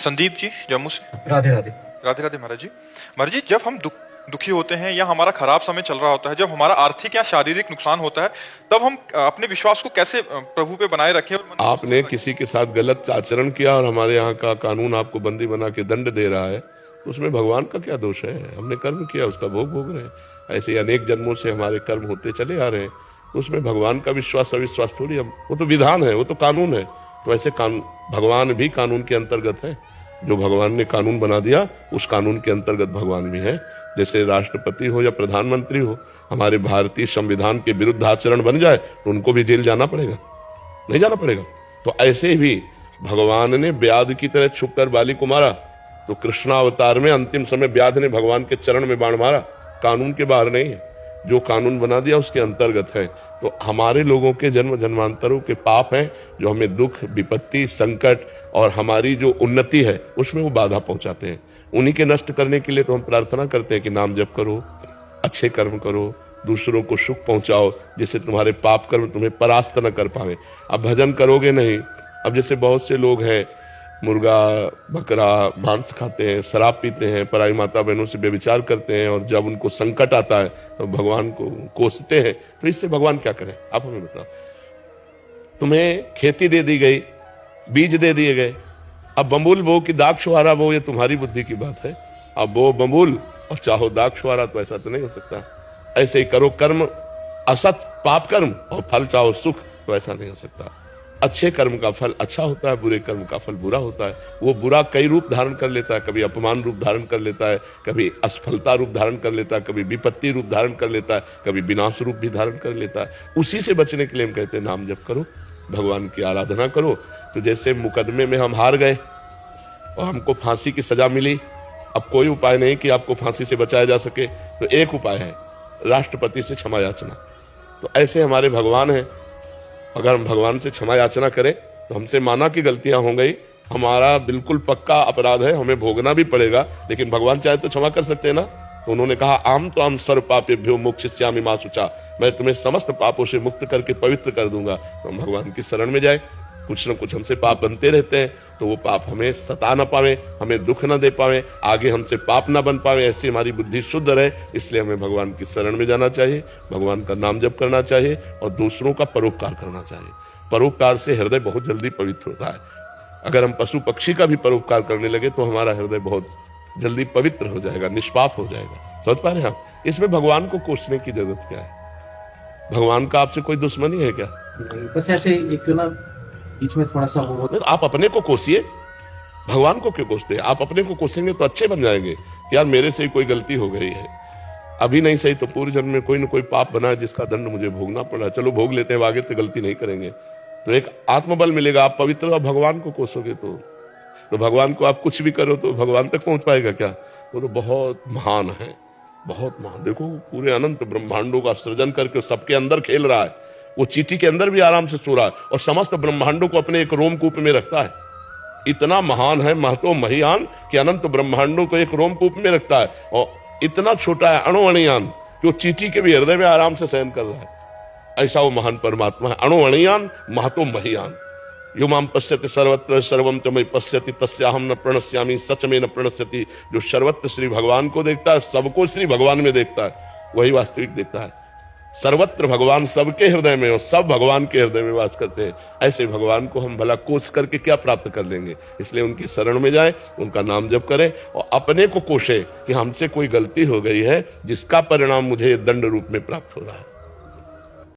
संदीप जी जम्मू से। राधे राधे। राधे राधे महाराज जी। महाराज जी, जब हम दुखी होते हैं या हमारा खराब समय चल रहा होता है, जब हमारा आर्थिक या शारीरिक नुकसान होता है, तब हम अपने विश्वास को कैसे प्रभु पे बनाए रखें? आपने किसी के साथ गलत आचरण किया और हमारे यहाँ का कानून आपको बंदी बना के दंड दे रहा है, तो उसमें भगवान का क्या दोष है? हमने कर्म किया, उसका भोग भोग रहे हैं। ऐसे अनेक जन्मों से हमारे कर्म होते चले आ रहे हैं, तो उसमें भगवान का विश्वास अविश्वास थोड़ी। हम वो तो विधान है, वो तो कानून है। तो ऐसे भगवान भी कानून के अंतर्गत है। जो भगवान ने कानून बना दिया, उस कानून के अंतर्गत भगवान भी है। जैसे राष्ट्रपति हो या प्रधानमंत्री हो, हमारे भारतीय संविधान के विरुद्ध आचरण बन जाए तो उनको भी जेल जाना पड़ेगा, नहीं जाना पड़ेगा? तो ऐसे भी भगवान ने व्याध की तरह छुप कर बाली को मारा, तो कृष्णावतार में अंतिम समय व्याध ने भगवान के चरण में बाण मारा। कानून के बाहर नहीं है, जो कानून बना दिया उसके अंतर्गत है। तो हमारे लोगों के जन्म जन्मांतरों के पाप हैं, जो हमें दुख, विपत्ति, संकट और हमारी जो उन्नति है उसमें वो बाधा पहुंचाते हैं। उन्हीं के नष्ट करने के लिए तो हम प्रार्थना करते हैं कि नाम जप करो, अच्छे कर्म करो, दूसरों को सुख पहुंचाओ, जिससे तुम्हारे पाप कर्म तुम्हें परास्त न कर पावे। अब भजन करोगे नहीं। अब जैसे बहुत से लोग हैं, मुर्गा बकरा मांस खाते हैं, शराब पीते हैं, पराई माता बहनों से व्यभिचार करते हैं, और जब उनको संकट आता है तो भगवान को कोसते हैं। तो इससे भगवान क्या करें? आप हमें बताओ। तुम्हें खेती दे दी गई, बीज दे दिए गए, अब बबूल बो कि दाग छुहारा बो, ये तुम्हारी बुद्धि की बात है। अब वो बबूल और चाहो दाग छुहारा, तो ऐसा तो नहीं हो सकता। ऐसे ही करो कर्म असत पाप कर्म, और फल चाहो सुख, तो ऐसा नहीं हो सकता। अच्छे कर्म का फल अच्छा होता है, बुरे कर्म का फल बुरा होता है। वो बुरा कई रूप धारण कर लेता है, कभी अपमान रूप धारण कर लेता है, कभी असफलता रूप धारण कर लेता है, कभी विपत्ति रूप धारण कर लेता है, कभी विनाश रूप भी धारण कर लेता है। उसी से बचने के लिए हम कहते हैं नाम जप करो, भगवान की आराधना करो। तो जैसे मुकदमे में हम हार गए और हमको फांसी की सजा मिली, अब कोई उपाय नहीं कि आपको फांसी से बचाया जा सके, तो एक उपाय है, राष्ट्रपति से क्षमा याचना। तो ऐसे हमारे भगवान हैं। अगर हम भगवान से क्षमा याचना करें तो हमसे माना कि गलतियां हो गई, हमारा बिल्कुल पक्का अपराध है, हमें भोगना भी पड़ेगा, लेकिन भगवान चाहे तो क्षमा कर सकते हैं ना। तो उन्होंने कहा, आम तो आम सर्व पापेभ्यो मोक्षयिष्यामि मा शुचा, मैं तुम्हें समस्त पापों से मुक्त करके पवित्र कर दूंगा। तो हम भगवान की शरण में जाए। कुछ न कुछ हमसे पाप बनते रहते हैं, तो वो पाप हमें सता न पावे, हमें दुख न दे पावे, आगे हमसे पाप न बन पावे, ऐसी हमारी बुद्धि शुद्ध रहे। इसलिए हमें भगवान की शरण में जाना चाहिए, भगवान का नाम जप करना चाहिए और दूसरों का परोपकार करना चाहिए। परोपकार से हृदय बहुत जल्दी पवित्र होता है। अगर हम पशु पक्षी का भी परोपकार करने लगे तो हमारा हृदय बहुत जल्दी पवित्र हो जाएगा, निष्पाप हो जाएगा। समझ पा रहे हैं आप? इसमें भगवान को कोसने की जरूरत क्या है? भगवान का आपसे कोई दुश्मनी है क्या? बस ऐसे एक ना बीच में थोड़ा सा वो, आप अपने को कोसिए, भगवान को क्यों कोसते हैं? आप अपने को कोसेंगे तो अच्छे बन जाएंगे कि यार मेरे से ही कोई गलती हो गई है, अभी नहीं सही तो पूर्व जन्म में कोई ना कोई पाप बना जिसका दंड मुझे भोगना पड़ा, चलो भोग लेते हैं, आगे तो गलती नहीं करेंगे। तो एक आत्मबल मिलेगा। आप पवित्र और भगवान को कोसोगे तो भगवान को आप कुछ भी करो तो भगवान तक पहुंच पाएगा क्या? वो तो बहुत महान है, बहुत महान। देखो, पूरे अनंत ब्रह्मांडों का सृजन करके सबके अंदर खेल रहा है। वो चींटी के अंदर भी आराम से सो रहा है और समस्त ब्रह्मांडों को अपने एक रोमकूप में रखता है। इतना महान है, महतो महियान, कि अनंत ब्रह्मांडों को एक रोमकूप में रखता है। और इतना छोटा है, अणुअणियान, कि वो चींटी के भी हृदय में आराम से शयन कर रहा है। ऐसा वो महान परमात्मा है। अणुअणियान महतो महियान। यो माम पश्यति सर्वत्र सर्वम च मयि पश्यति तस्याहम न प्रणश्यामि सच में न प्रणश्यति। जो सर्वत्र श्री भगवान को देखता है, सबको श्री भगवान में देखता है, वही वास्तविक देखता है। सर्वत्र भगवान सबके हृदय में, और सब भगवान के हृदय में वास करते हैं। ऐसे भगवान को हम भला कोस करके क्या प्राप्त कर लेंगे? इसलिए उनकी शरण में जाएं, उनका नाम जप करें और अपने को कोशे कि हमसे कोई गलती हो गई है जिसका परिणाम मुझे दंड रूप में प्राप्त हो रहा है।